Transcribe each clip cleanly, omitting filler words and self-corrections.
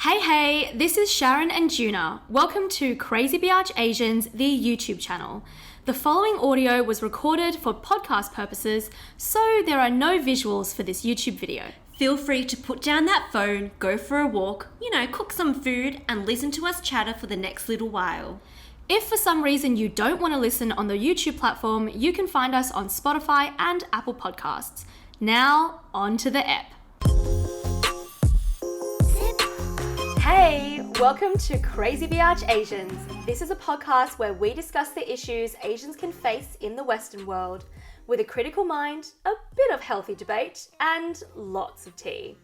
Hey, this is Sharon and Juna. Welcome to Crazy Biatch Asians, the YouTube channel. The following audio was recorded for podcast purposes, so there are no visuals for this YouTube video. Feel free to put down that phone, go for a walk, cook some food and listen to us chatter for the next little while. If for some reason you don't want to listen on the YouTube platform, you can find us on Spotify and Apple Podcasts. Now, on to the ep. Hey, welcome to Crazy Biatch Asians. This is a podcast where we discuss the issues Asians can face in the Western world with a critical mind, a bit of healthy debate, and lots of tea.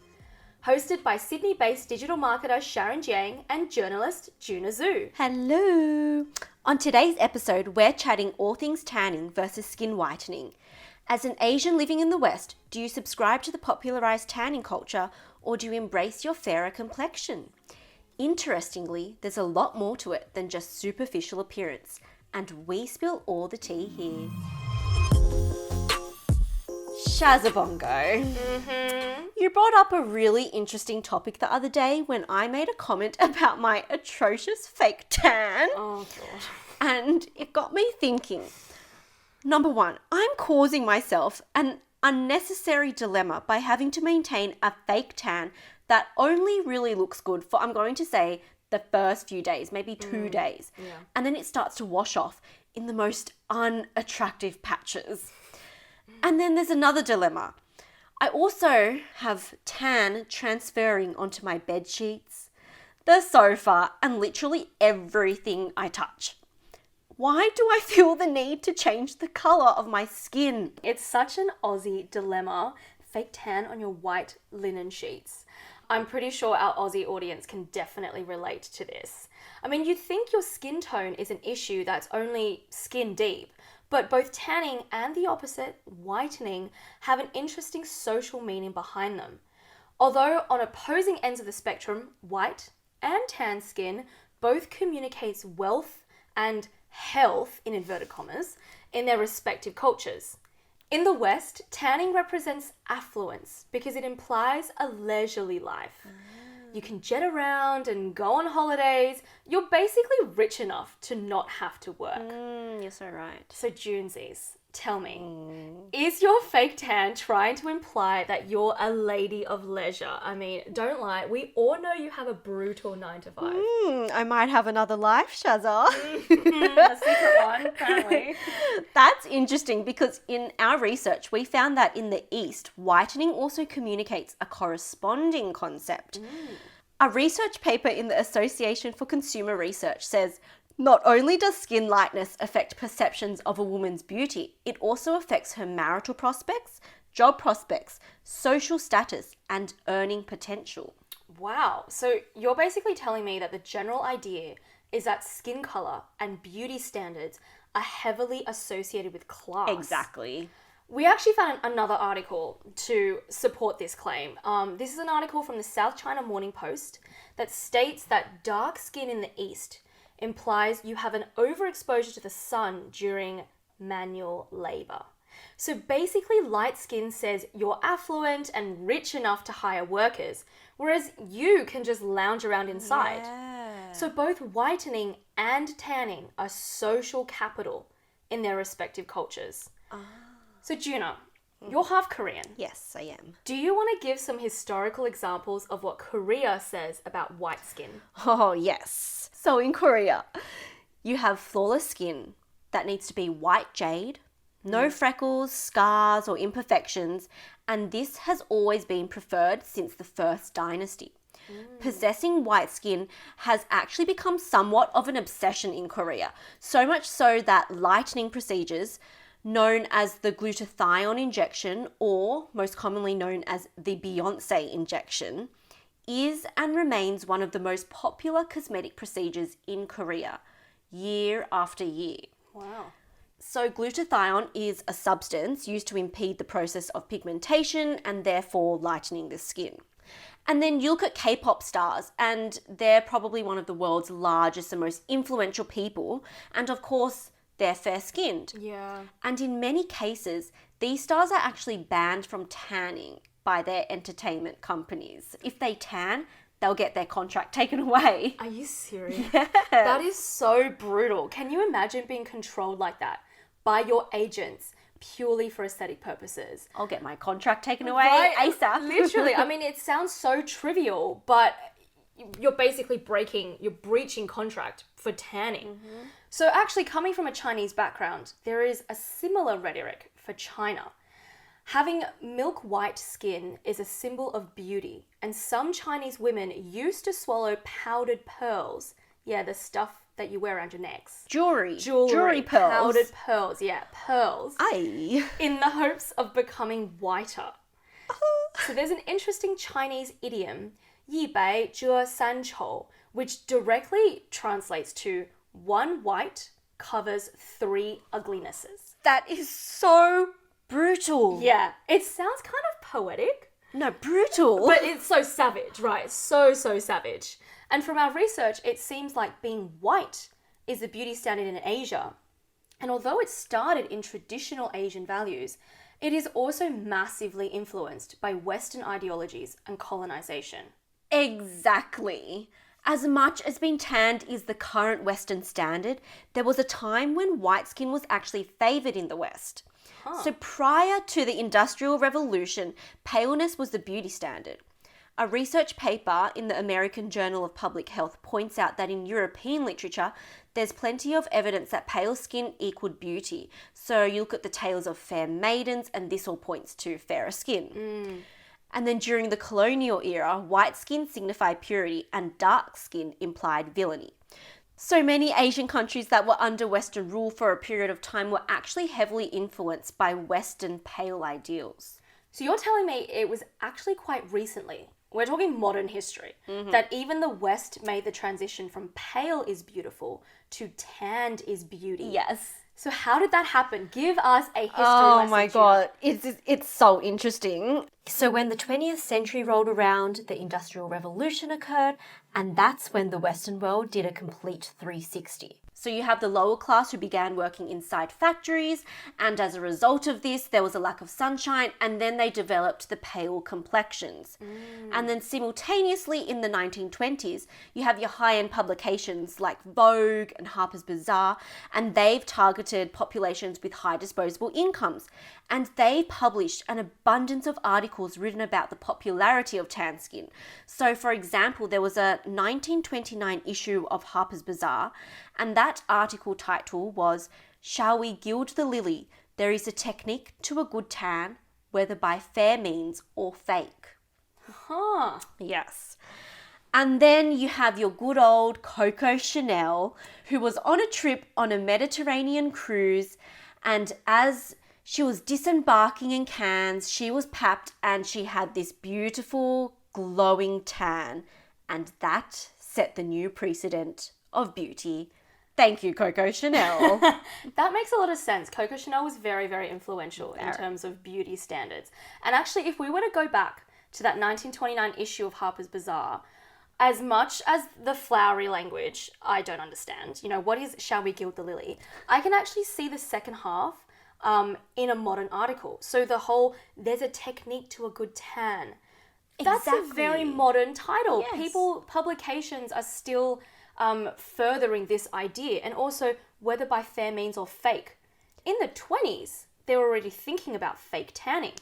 Hosted by Sydney-based digital marketer Sharon Jiang and journalist Juna Zhu. Hello! On today's episode, we're chatting all things tanning versus skin whitening. As an Asian living in the West, do you subscribe to the popularized tanning culture or do you embrace your fairer complexion? Interestingly, there's a lot more to it than just superficial appearance, and we spill all the tea here. Shazabongo. You brought up a really interesting topic the other day when I made a comment about my atrocious fake tan. Oh, God. And it got me thinking. Number one, I'm causing myself an unnecessary dilemma by having to maintain a fake tan that only really looks good for, I'm going to say, the first few days, maybe 2 days. Yeah. And then it starts to wash off in the most unattractive patches. And then there's another dilemma. I also have tan transferring onto my bed sheets, the sofa, and literally everything I touch. Why do I feel the need to change the colour of my skin? It's such an Aussie dilemma, fake tan on your white linen sheets. I'm pretty sure our Aussie audience can definitely relate to this. I mean, you'd think your skin tone is an issue that's only skin deep, but both tanning and the opposite, whitening, have an interesting social meaning behind them. Although on opposing ends of the spectrum, white and tan skin both communicates wealth and health, in inverted commas, in their respective cultures. In the West, tanning represents affluence because it implies a leisurely life. You can jet around and go on holidays. You're basically rich enough to not have to work. You're so right. So Junesies, tell me, is your fake tan trying to imply that you're a lady of leisure? I mean, don't lie, we all know you have a brutal 9 to 5. I might have another life, Shazza. A secret one, apparently. That's interesting because in our research, we found that in the East, whitening also communicates a corresponding concept. A research paper in the Association for Consumer Research says, not only does skin lightness affect perceptions of a woman's beauty, it also affects her marital prospects, job prospects, social status, and earning potential. Wow. So you're basically telling me that the general idea is that skin color and beauty standards are heavily associated with class. Exactly. We actually found another article to support this claim. This is an article from the South China Morning Post that states that dark skin in the East implies you have an overexposure to the sun during manual labor. So basically, light skin says you're affluent and rich enough to hire workers, whereas you can just lounge around inside. Yeah. So both whitening and tanning are social capital in their respective cultures. So Juna, you're half Korean. Yes, I am. Do you want to give some historical examples of what Korea says about white skin? Oh, yes. So in Korea, you have flawless skin that needs to be white jade, no freckles, scars, or imperfections, and this has always been preferred since the first dynasty. Possessing white skin has actually become somewhat of an obsession in Korea, so much so that lightening procedures known as the glutathione injection, or most commonly known as the Beyonce injection, is and remains one of the most popular cosmetic procedures in Korea, year after year. Wow. So glutathione is a substance used to impede the process of pigmentation and therefore lightening the skin. And then you look at K-pop stars, and they're probably one of the world's largest and most influential people, and of course, they're fair-skinned. Yeah. And in many cases, these stars are actually banned from tanning by their entertainment companies. If they tan, they'll get their contract taken away. Are you serious? Yes. That is so brutal. Can you imagine being controlled like that by your agents purely for aesthetic purposes? I'll get my contract taken away Right? ASAP. Literally. I mean, it sounds so trivial, but you're basically you're breaching contract for tanning. So actually, coming from a Chinese background, there is a similar rhetoric for China. Having milk white skin is a symbol of beauty, and some Chinese women used to swallow powdered pearls. Yeah, the stuff that you wear around your necks. Jewelry pearls. Powdered pearls, yeah, pearls. Aye. In the hopes of becoming whiter. So there's an interesting Chinese idiom, 一白遮三丑, which directly translates to one white covers three uglinesses. That is so brutal. Yeah, it sounds kind of poetic, No, brutal. but it's so savage, right? So savage. And from our research, it seems like being white is a beauty standard in Asia. And although it started in traditional Asian values, it is also massively influenced by Western ideologies and colonization. Exactly. As much as being tanned is the current Western standard, there was a time when white skin was actually favoured in the West. So prior to the Industrial Revolution, paleness was the beauty standard. A research paper in the American Journal of Public Health points out that in European literature, there's plenty of evidence that pale skin equaled beauty. So you look at the tales of fair maidens, and this all points to fairer skin. And then during the colonial era, white skin signified purity and dark skin implied villainy. So many Asian countries that were under Western rule for a period of time were actually heavily influenced by Western pale ideals. So you're telling me it was actually quite recently, we're talking modern history, that even the West made the transition from pale is beautiful to tanned is beauty. Yes. So how did that happen? Give us a history Oh lesson. my Gina. god, it's so interesting. So when the 20th century rolled around, the Industrial Revolution occurred, and that's when the Western world did a complete 360. So you have the lower class who began working inside factories, and as a result of this, there was a lack of sunshine, and then they developed the pale complexions. And then simultaneously in the 1920s, you have your high-end publications like Vogue and Harper's Bazaar, and they've targeted populations with high disposable incomes. And they published an abundance of articles written about the popularity of tan skin. So, for example, there was a 1929 issue of Harper's Bazaar, and that article title was, "Shall we gild the lily? There is a technique to a good tan, whether by fair means or fake." Huh. Yes. And then you have your good old Coco Chanel, who was on a trip on a Mediterranean cruise, and as she was disembarking in Cannes, she was papped and she had this beautiful glowing tan, and that set the new precedent of beauty. Thank you, Coco Chanel. That makes a lot of sense. Coco Chanel was very influential in terms of beauty standards. And actually, if we were to go back to that 1929 issue of Harper's Bazaar, as much as the flowery language I don't understand, what is "shall we gild the lily?" I can actually see the second half in a modern article. So the whole, there's a technique to a good tan. That's a very modern title. Yes. Publications are still furthering this idea, and also whether by fair means or fake. In the 20s, they were already thinking about fake tanning.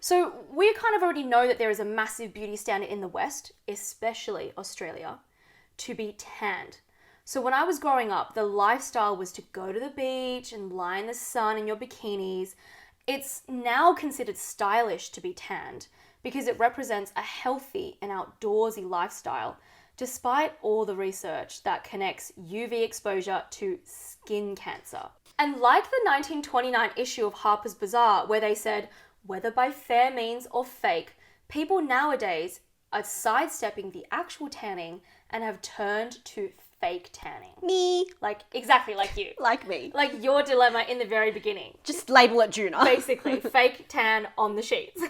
So we kind of already know that there is a massive beauty standard in the West, especially Australia, to be tanned. So when I was growing up, the lifestyle was to go to the beach and lie in the sun in your bikinis. It's now considered stylish to be tanned because it represents a healthy and outdoorsy lifestyle, despite all the research that connects UV exposure to skin cancer. And like the 1929 issue of Harper's Bazaar, where they said, whether by fair means or fake, people nowadays are sidestepping the actual tanning and have turned to fake tanning. Me. Exactly like you. Like me. Like your dilemma in the very beginning. Just label it Juna. Basically, fake tan on the sheets.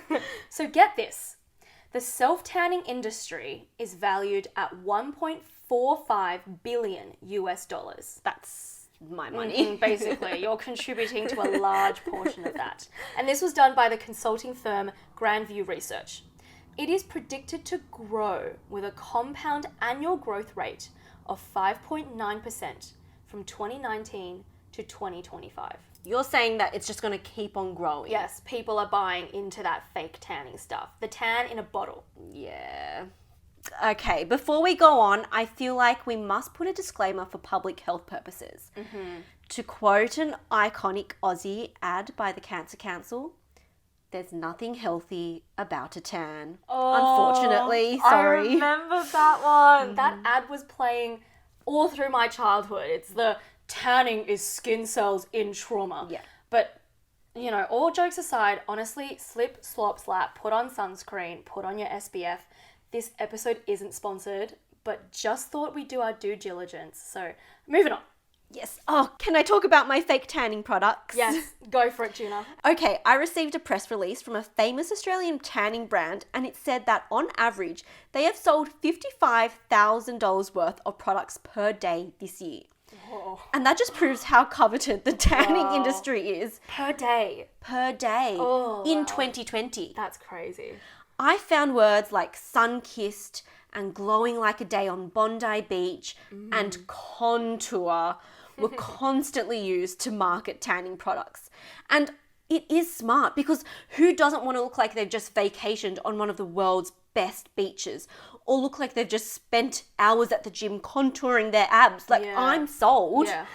So get this. The self-tanning industry is valued at $1.45 billion US. That's my money. Basically, you're contributing to a large portion of that. And this was done by the consulting firm Grandview Research. it is predicted to grow with a compound annual growth rate of 5.9% from 2019 to 2025. You're saying that it's just going to keep on growing. Yes, people are buying into that fake tanning stuff. The tan in a bottle. Yeah. Okay, before we go on, I feel like we must put a disclaimer for public health purposes. To quote an iconic Aussie ad by the Cancer Council, there's nothing healthy about a tan. Unfortunately, sorry. I remember that one. That ad was playing all through my childhood. It's the tanning is skin cells in trauma. Yeah. But, you know, all jokes aside, honestly, slip, slop, slap, put on sunscreen, put on your SPF. This episode isn't sponsored, but just thought we'd do our due diligence. So, moving on. Yes. Oh, can I talk about my fake tanning products? Yes, go for it, Tuna. Okay, I received a press release from a famous Australian tanning brand, and it said that on average, they have sold $55,000 worth of products per day this year. Whoa. And that just proves how coveted the tanning industry is. Per day. Per day in 2020. That's crazy. I found words like sun-kissed and glowing like a day on Bondi Beach and contour were constantly used to market tanning products. And it is smart because who doesn't want to look like they've just vacationed on one of the world's best beaches or look like they've just spent hours at the gym contouring their abs? Like, I'm sold. Yeah,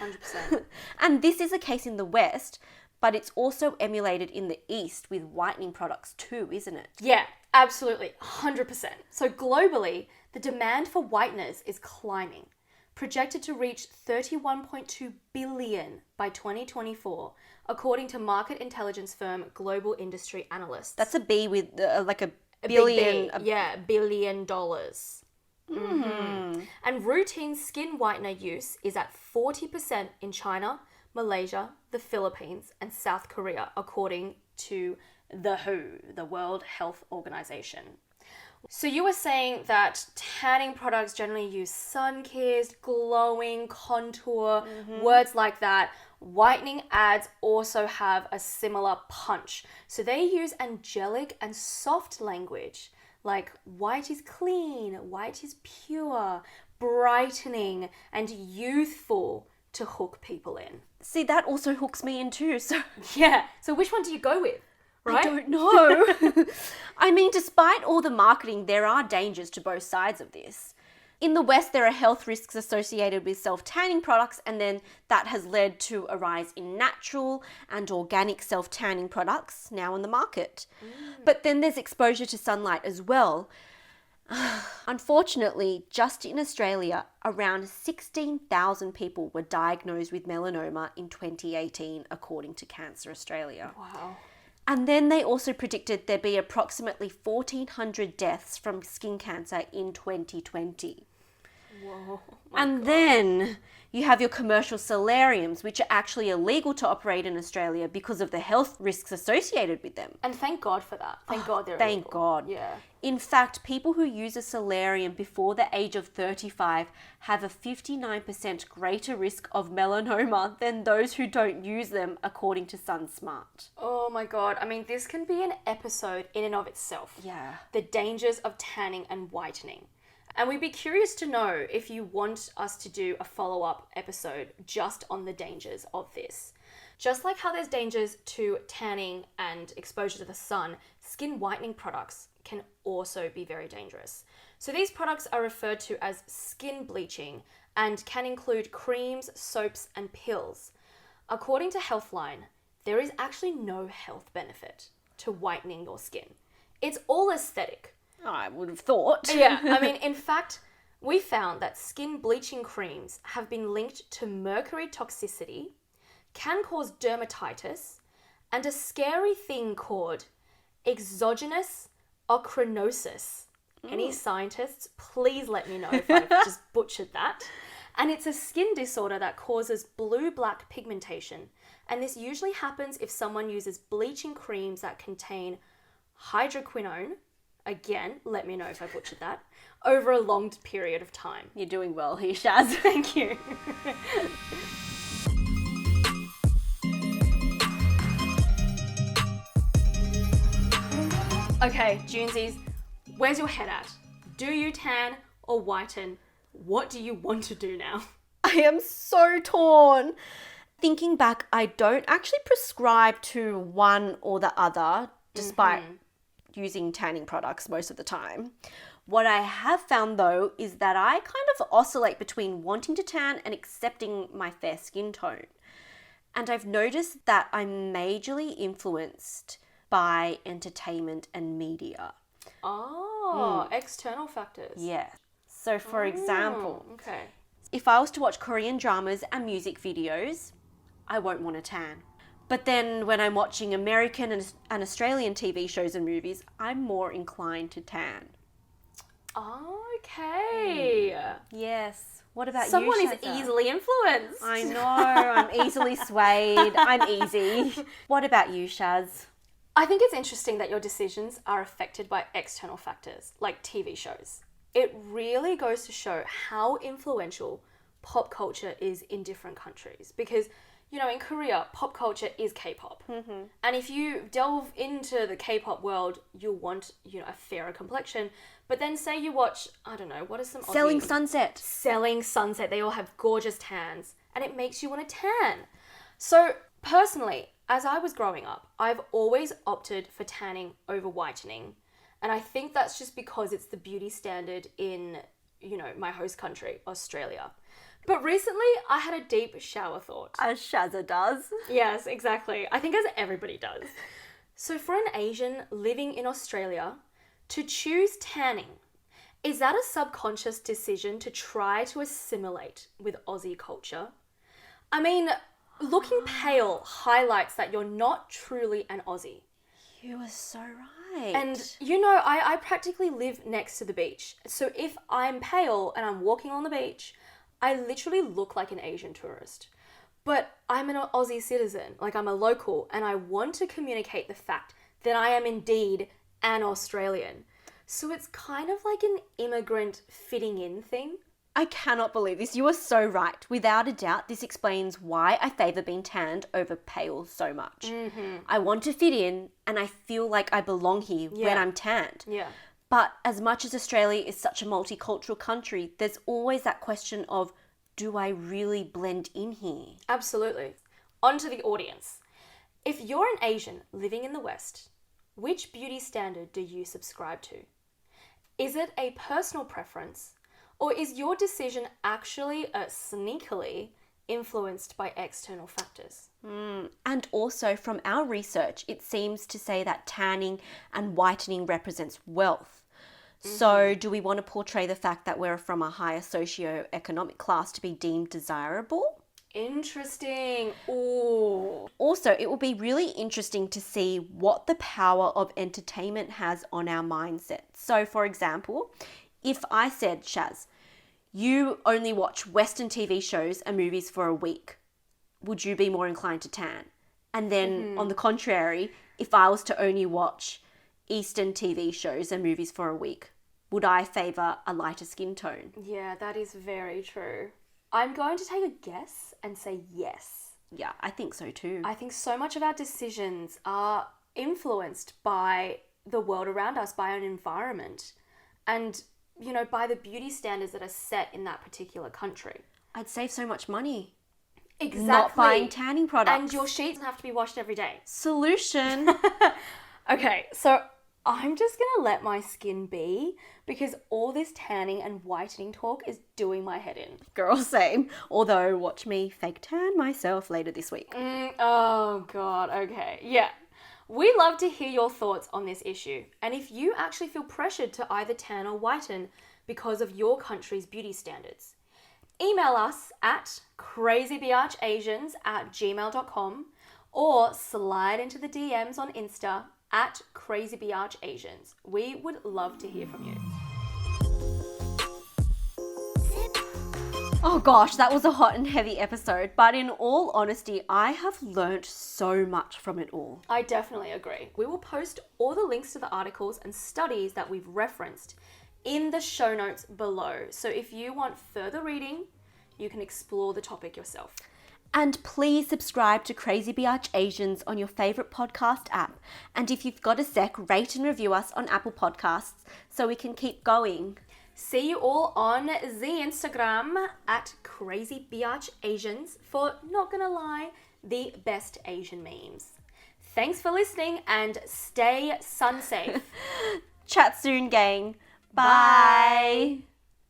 100%. And this is a case in the West, but it's also emulated in the East with whitening products too, isn't it? Yeah, absolutely. 100%. So globally, the demand for whiteness is climbing, projected to reach 31.2 billion by 2024, according to market intelligence firm Global Industry Analysts. That's a B with like a A billion. big B. Yeah, $1 billion. And routine skin whitener use is at 40% in China, Malaysia, the Philippines, and South Korea, according to the WHO, the World Health Organization. So you were saying that tanning products generally use sun-kissed, glowing, contour, words like that. Whitening ads also have a similar punch. So they use angelic and soft language, like white is clean, white is pure, brightening, and youthful to hook people in. See, that also hooks me in too. So Yeah, so which one do you go with? Right? I don't know. I mean, despite all the marketing, there are dangers to both sides of this. In the West, there are health risks associated with self-tanning products, and then that has led to a rise in natural and organic self-tanning products now on the market. But then there's exposure to sunlight as well. Unfortunately, just in Australia, around 16,000 people were diagnosed with melanoma in 2018, according to Cancer Australia. Wow. And then they also predicted there'd be approximately 1,400 deaths from skin cancer in 2020. Whoa. And then you have your commercial solariums, which are actually illegal to operate in Australia because of the health risks associated with them. And thank God for that. Thank God they're Thank illegal. God. Yeah. In fact, people who use a solarium before the age of 35 have a 59% greater risk of melanoma than those who don't use them, according to SunSmart. Oh my God. I mean, this can be an episode in and of itself. Yeah. The dangers of tanning and whitening. And we'd be curious to know if you want us to do a follow-up episode just on the dangers of this. Just like how there's dangers to tanning and exposure to the sun, skin whitening products can also be very dangerous. So these products are referred to as skin bleaching and can include creams, soaps, and pills. According to Healthline, there is actually no health benefit to whitening your skin. It's all aesthetic. I would have thought. Yeah, I mean, in fact, we found that skin bleaching creams have been linked to mercury toxicity, can cause dermatitis, and a scary thing called exogenous ochronosis. Any scientists, please let me know if I've just butchered that. And it's a skin disorder that causes blue-black pigmentation. And this usually happens if someone uses bleaching creams that contain hydroquinone, again, let me know if I butchered that, over a long period of time. You're doing well here, Shaz. Thank you. Okay, Junesies, Where's your head at? Do you tan or whiten? What do you want to do now? I am so torn. Thinking back, I don't actually prescribe to one or the other, despite using tanning products most of the time. What I have found though is that I kind of oscillate between wanting to tan and accepting my fair skin tone. And I've noticed that I'm majorly influenced by entertainment and media. Oh, external factors. Yeah. So for example, Okay. if I was to watch Korean dramas and music videos, I won't want to tan. But then when I'm watching American and Australian TV shows and movies, I'm more inclined to tan. Okay. Yes. What about Someone you, is Shazza? easily influenced. I know. I'm easily swayed. I'm easy. What about you, Shaz? I think it's interesting that your decisions are affected by external factors, like TV shows. It really goes to show how influential pop culture is in different countries. Because, you know, in Korea, pop culture is K-pop. And if you delve into the K-pop world, you'll want, you know, a fairer complexion. But then say you watch, I don't know, what is some Selling Aussie- Sunset. Selling Sunset. They all have gorgeous tans. And it makes you want to tan. So, personally, as I was growing up, I've always opted for tanning over whitening. And I think that's just because it's the beauty standard in, you know, my host country, Australia. But recently, I had a deep shower thought. As Shazza does. Yes, exactly. I think as everybody does. So for an Asian living in Australia, to choose tanning, is that a subconscious decision to try to assimilate with Aussie culture? I mean, looking pale highlights that you're not truly an Aussie. You are so right. And, you know, I practically live next to the beach. So if I'm pale and I'm walking on the beach, I literally look like an Asian tourist. But I'm an Aussie citizen, like I'm a local, and I want to communicate the fact that I am indeed an Australian. So it's kind of like an immigrant fitting in thing. I cannot believe this. You are so right. Without a doubt, this explains why I favour being tanned over pale so much. I want to fit in and I feel like I belong here when I'm tanned. Yeah. But as much as Australia is such a multicultural country, there's always that question of, do I really blend in here? Absolutely. On to the audience. If you're an Asian living in the West, which beauty standard do you subscribe to? Is it a personal preference? Or is your decision actually sneakily influenced by external factors? And also from our research, it seems to say that tanning and whitening represents wealth. So do we want to portray the fact that we're from a higher socio-economic class to be deemed desirable? Interesting. Ooh. Also, it will be really interesting to see what the power of entertainment has on our mindset. So for example, if I said, Shaz, you only watch Western TV shows and movies for a week, would you be more inclined to tan? And then on the contrary, if I was to only watch Eastern TV shows and movies for a week, would I favour a lighter skin tone? Yeah, that is very true. I'm going to take a guess and say yes. Yeah, I think so too. I think so much of our decisions are influenced by the world around us, by an environment, and, you know, by the beauty standards that are set in that particular country. I'd save so much money. Exactly. Not buying tanning products. And your sheets have to be washed every day. Solution. Okay, so I'm just going to let my skin be because all this tanning and whitening talk is doing my head in. Girl, same. Although, watch me fake tan myself later this week. Oh, God. Okay. Yeah. We love to hear your thoughts on this issue. And if you actually feel pressured to either tan or whiten because of your country's beauty standards, email us at crazybiatchasians@gmail.com or slide into the DMs on Insta at crazybiatchasians. We would love to hear from you. Oh gosh, that was a hot and heavy episode, but in all honesty, I have learnt so much from it all. I definitely agree. We will post all the links to the articles and studies that we've referenced in the show notes below. So if you want further reading, you can explore the topic yourself. And please subscribe to Crazy Biatch Asians on your favourite podcast app. And if you've got a sec, rate and review us on Apple Podcasts so we can keep going. See you all on the Instagram at Crazy Biatch Asians for, not gonna lie, the best Asian memes. Thanks for listening and stay sun safe. Chat soon, gang. Bye.